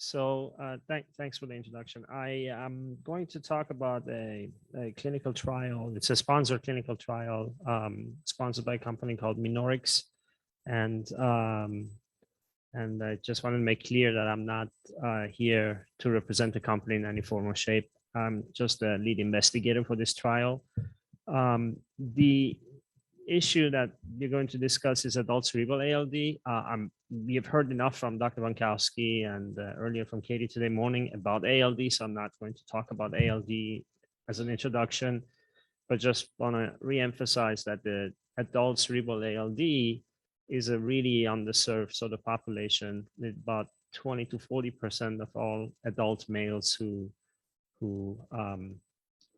Thanks for the introduction. I am going to talk about a clinical trial. It's a sponsored clinical trial sponsored by a company called Minorix. And I just want to make clear that I'm not here to represent the company in any form or shape. I'm just the lead investigator for this trial. The issue that we're going to discuss is adult cerebral ALD. We have heard enough from Dr. Wankowski and earlier from Katie today morning about ALD, so I'm not going to talk about ALD as an introduction, but just want to re-emphasize that the adult cerebral ALD is a really underserved sort of population, with about 20 to 40% of all adult males who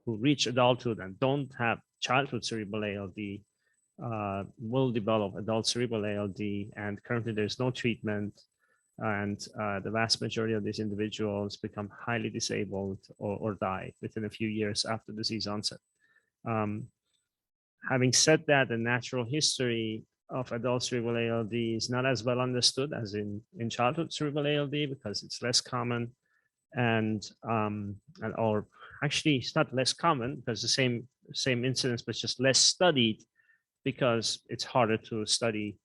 reach adulthood and don't have childhood cerebral ALD will develop adult cerebral ALD, and currently there's no treatment, and the vast majority of these individuals become highly disabled or die within a few years after disease onset. Having said that, the natural history of adult cerebral ALD is not as well understood as in childhood cerebral ALD, because it's less common, or actually it's not less common, because the same incidence, but just less studied, because it's harder to study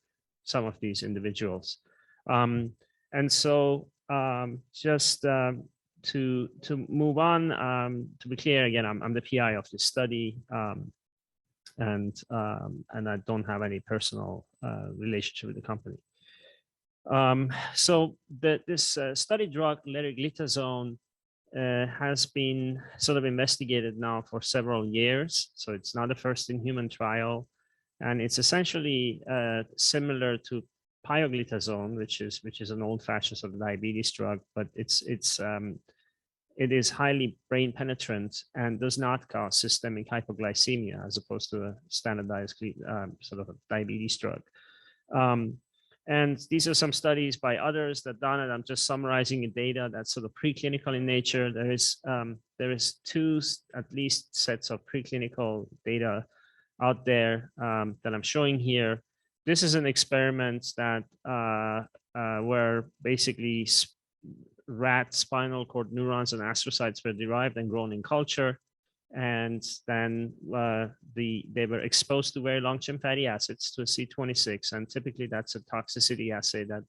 some of these individuals. And so just to move on, to be clear, again, I'm the PI of this study, and I don't have any personal relationship with the company. So this study drug, Leriglitazone, has been sort of investigated now for several years. So it's not a first in human trial. And it's essentially similar to pioglitazone, which is an old-fashioned sort of diabetes drug, but it is highly brain penetrant and does not cause systemic hypoglycemia, as opposed to a standardized sort of a diabetes drug. And these are some studies by others that done it. I'm just summarizing the data that's sort of preclinical in nature. There is two at least sets of preclinical data out there that I'm showing here. This is an experiment that where basically rat spinal cord neurons and astrocytes were derived and grown in culture, and then they were exposed to very long chain fatty acids, to a C26, and typically that's a toxicity assay that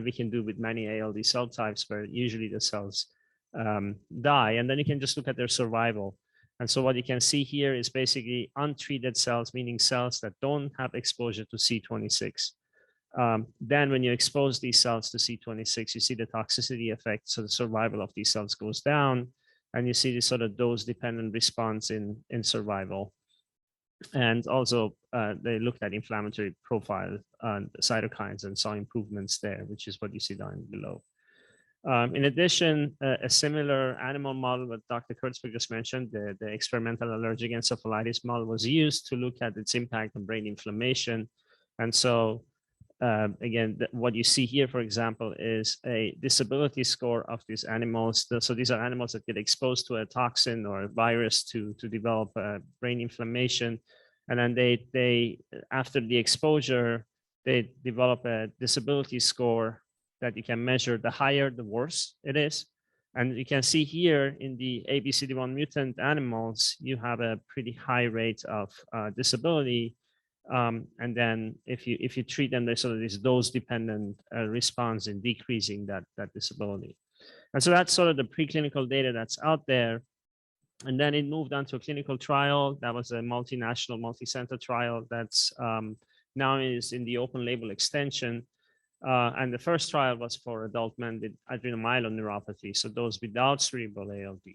we can do with many ALD cell types, where usually the cells die, and then you can just look at their survival. And so what you can see here is basically untreated cells, meaning cells that don't have exposure to C26. Then when you expose these cells to C26, you see the toxicity effect. So the survival of these cells goes down, and you see this sort of dose-dependent response in survival. And also they looked at inflammatory profile and cytokines and saw improvements there, which is what you see down below. In addition, a similar animal model that Dr. Kurtzberg just mentioned, the experimental allergic encephalitis model, was used to look at its impact on brain inflammation. And so again, what you see here, for example, is a disability score of these animals. So these are animals that get exposed to a toxin or a virus to develop brain inflammation. And then they after the exposure, they develop a disability score that you can measure. The higher, the worse it is. And you can see here in the ABCD1 mutant animals, you have a pretty high rate of disability. And then if you treat them, there's sort of this dose-dependent response in decreasing that disability. And so that's sort of the preclinical data that's out there. And then it moved on to a clinical trial. That was a multinational, multi-center trial that's now is in the open label extension. And the first trial was for adult men with adrenomyeloneuropathy, so those without cerebral ALD.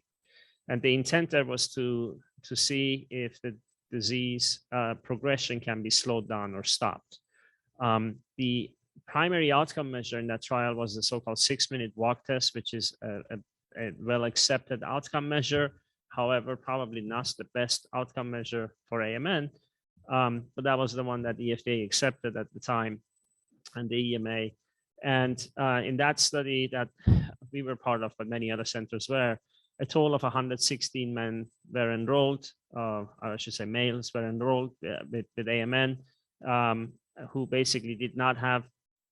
And the intent there was to see if the disease progression can be slowed down or stopped. The primary outcome measure in that trial was the so-called 6-minute walk test, which is a well-accepted outcome measure. However, probably not the best outcome measure for AMN, but that was the one that the FDA accepted at the time, and the EMA. And in that study that we were part of, but many other centers were, a total of 116 men were enrolled, or I should say males were enrolled with AMN, who basically did not have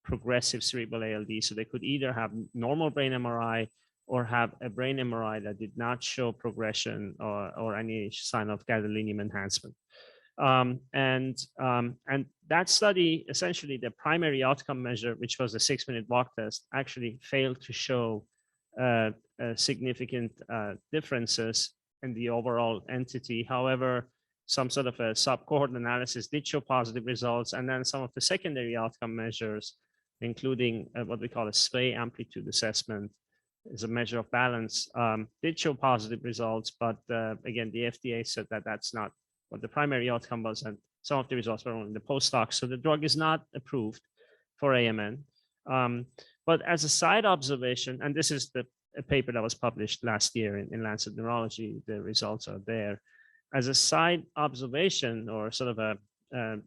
progressive cerebral ALD. So they could either have normal brain MRI or have a brain MRI that did not show progression or any sign of gadolinium enhancement. And that study, essentially the primary outcome measure, which was a 6-minute walk test, actually failed to show significant differences in the overall entity. However, some sort of a subcohort analysis did show positive results, and then some of the secondary outcome measures, including what we call a sway amplitude assessment, is a measure of balance, did show positive results. But again, the FDA said that that's not what the primary outcome was, and some of the results were only in the post-hoc. So the drug is not approved for AMN. But as a side observation, and this is a paper that was published last year in Lancet Neurology, the results are there. As a side observation, or sort of a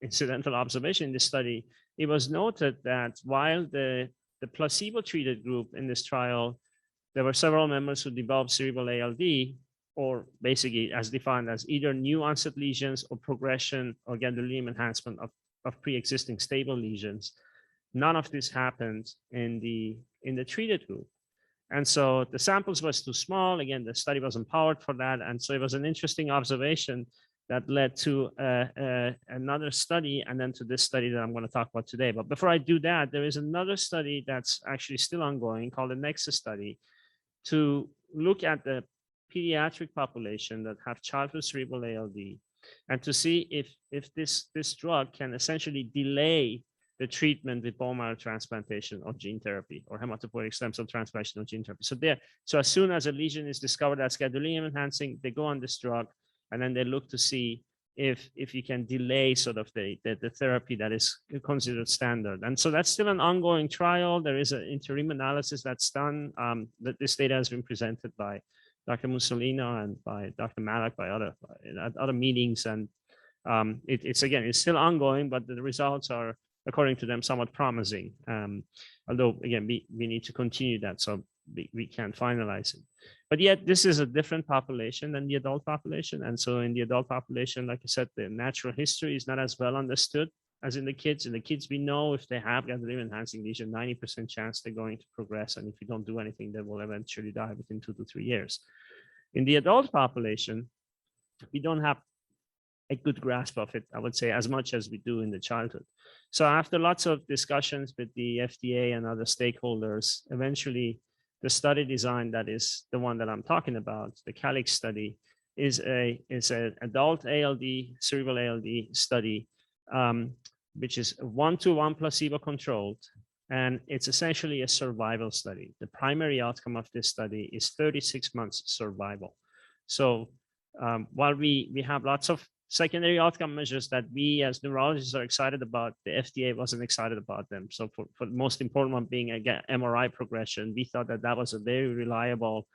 incidental observation in this study, it was noted that while the placebo-treated group in this trial, there were several members who developed cerebral ALD, or basically as defined as either new onset lesions or progression or gadolinium enhancement of pre-existing stable lesions. None of this happened in the treated group. And so the samples was too small. Again, the study wasn't powered for that. And so it was an interesting observation that led to another study, and then to this study that I'm going to talk about today. But before I do that, there is another study that's actually still ongoing called the Nexus study, to look at the pediatric population that have childhood cerebral ALD, and to see if this drug can essentially delay the treatment with bone marrow transplantation or gene therapy, or hematopoietic stem cell transplantation or gene therapy. So as soon as a lesion is discovered as gadolinium enhancing, they go on this drug, and then they look to see if you can delay sort of the therapy that is considered standard. And so that's still an ongoing trial. There is an interim analysis that's done. That this data has been presented by Dr. Mussolino and by Dr. Malak at other meetings. And it's still ongoing, but the results are, according to them, somewhat promising. Although, again, we need to continue that, so we can't finalize it. But yet, this is a different population than the adult population. And so in the adult population, like I said, the natural history is not as well understood as in the kids. In the kids, we know if they have gadolinium enhancing lesion, 90% chance they're going to progress. And if you don't do anything, they will eventually die within 2 to 3 years. In the adult population, we don't have a good grasp of it, I would say, as much as we do in the childhood. So after lots of discussions with the FDA and other stakeholders, eventually the study design that is the one that I'm talking about, the CALIX study, is an adult ALD, cerebral ALD study, which is 1-to-1 placebo controlled. And it's essentially a survival study. The primary outcome of this study is 36 months survival. So while we have lots of secondary outcome measures that we as neurologists are excited about, the FDA wasn't excited about them. So for the most important one being, again, MRI progression, we thought that was a very reliable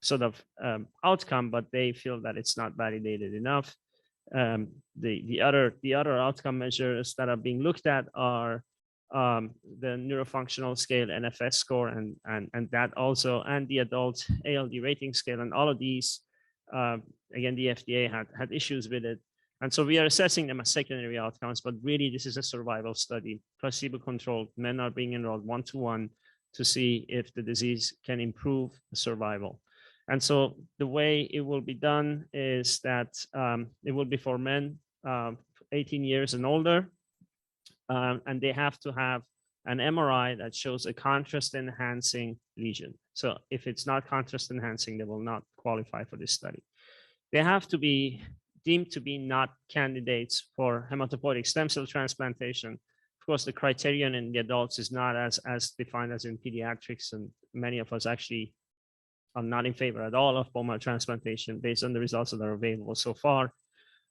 sort of outcome, but they feel that it's not validated enough. The other outcome measures that are being looked at are the neurofunctional scale NFS score, and that also, and the adult ALD rating scale, and all of these, again, the FDA had issues with it. And so we are assessing them as secondary outcomes, but really this is a survival study, placebo-controlled. Men are being enrolled 1-to-1 to see if the disease can improve survival. And so the way it will be done is that it will be for men 18 years and older, and they have to have an MRI that shows a contrast enhancing lesion. So if it's not contrast enhancing, they will not qualify for this study. They have to be deemed to be not candidates for hematopoietic stem cell transplantation. Of course, the criterion in the adults is not as defined as in pediatrics, and many of us actually are not in favor at all of bone marrow transplantation based on the results that are available so far.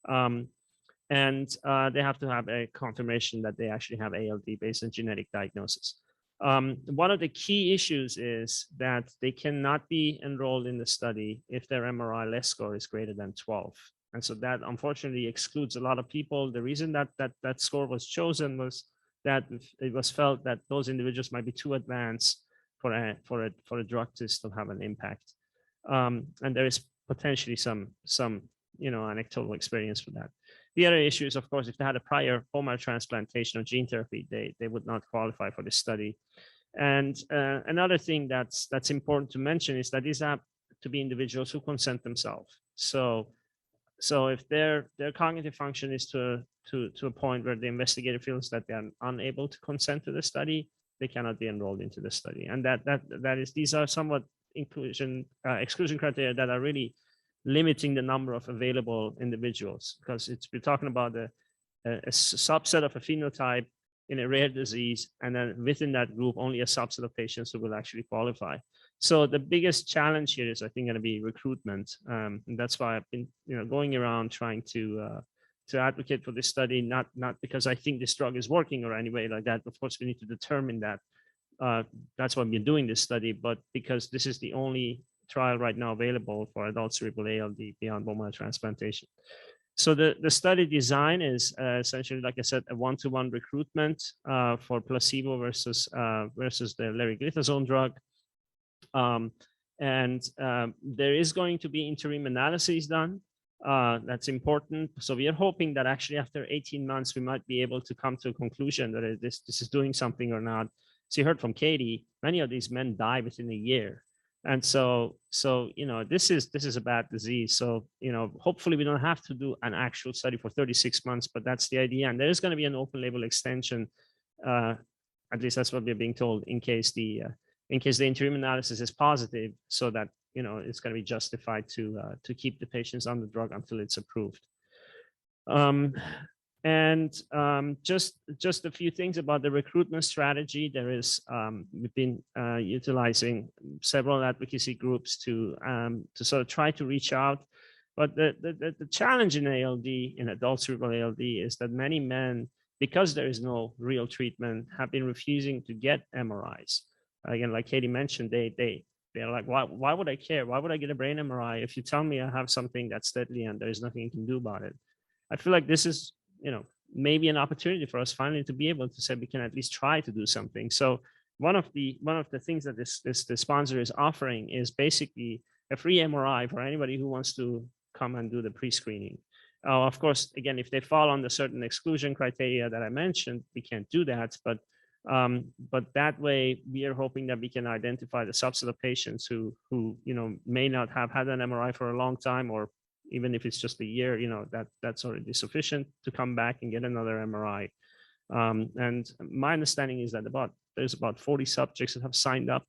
And they have to have a confirmation that they actually have ALD based on genetic diagnosis. One of the key issues is that they cannot be enrolled in the study if their MRI less score is greater than 12. And so that unfortunately excludes a lot of people. The reason that score was chosen was that it was felt that those individuals might be too advanced for a drug to still have an impact. And there is potentially some anecdotal experience for that. The other issue is, of course, if they had a prior bone marrow transplantation or gene therapy, they would not qualify for this study. And another thing that's important to mention is that these have to be individuals who consent themselves. So if their cognitive function is to a point where the investigator feels that they are unable to consent to the study, they cannot be enrolled into the study. And these are somewhat exclusion criteria that are really limiting the number of available individuals, because we're talking about a subset of a phenotype in a rare disease, and then within that group, only a subset of patients who will actually qualify. So the biggest challenge here is, I think, going to be recruitment, and that's why I've been, going around trying to advocate for this study. Not because I think this drug is working or any way like that. Of course, we need to determine that. That's why we're doing this study, but because this is the only trial right now available for adult cerebral ALD beyond bone marrow transplantation. So the study design is essentially, like I said, a one-to-one recruitment for placebo versus the Leriglitazone drug. There is going to be interim analysis done. That's important. So we are hoping that actually after 18 months, we might be able to come to a conclusion that this is doing something or not. So you heard from Katie, many of these men die within a year. And so this is a bad disease. So, hopefully we don't have to do an actual study for 36 months, but that's the idea. And there is going to be an open label extension. At least that's what we're being told, in case the interim analysis is positive, so that, it's going to be justified to keep the patients on the drug until it's approved. Just a few things about the recruitment strategy. We've been utilizing several advocacy groups to sort of try to reach out. But the challenge in ALD, in adult cerebral ALD, is that many men, because there is no real treatment, have been refusing to get MRIs. Again, like Katie mentioned, they're like, why would I care? Why would I get a brain MRI if you tell me I have something that's deadly and there's nothing you can do about it? I feel like this is, maybe an opportunity for us finally to be able to say we can at least try to do something. So one of the things that the sponsor is offering is basically a free MRI for anybody who wants to come and do the pre-screening. Of course, again, if they fall on the certain exclusion criteria that I mentioned, we can't do that. But that way, we are hoping that we can identify the subset of patients who may not have had an MRI for a long time, or even if it's just a year, that's already sufficient to come back and get another MRI. And my understanding is that there's about 40 subjects that have signed up.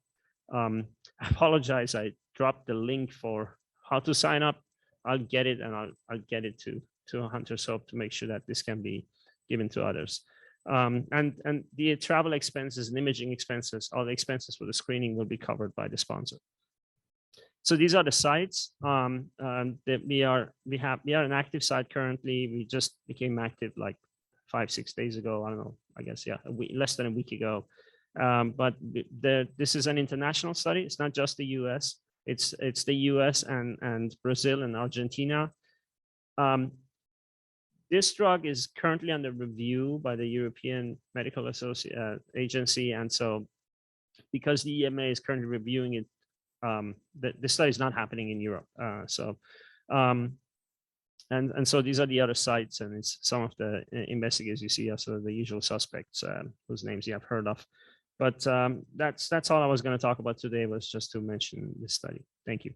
I apologize, I dropped the link for how to sign up. I'll get it, and I'll get it to Hunter's Hope to make sure that this can be given to others. And the travel expenses and imaging expenses, all the expenses for the screening will be covered by the sponsor. So these are the sites that we are an active site currently. We just became active like 5-6 days ago. I don't know, I guess, yeah, less than a week ago. But this is an international study. It's not just the US. It's the US and Brazil and Argentina. This drug is currently under review by the European Medical Agency. And so because the EMA is currently reviewing it, the study is not happening in Europe. And so these are the other sites, and it's some of the investigators you see are sort of the usual suspects whose names you have heard of. But that's all I was going to talk about today, was just to mention this study. Thank you.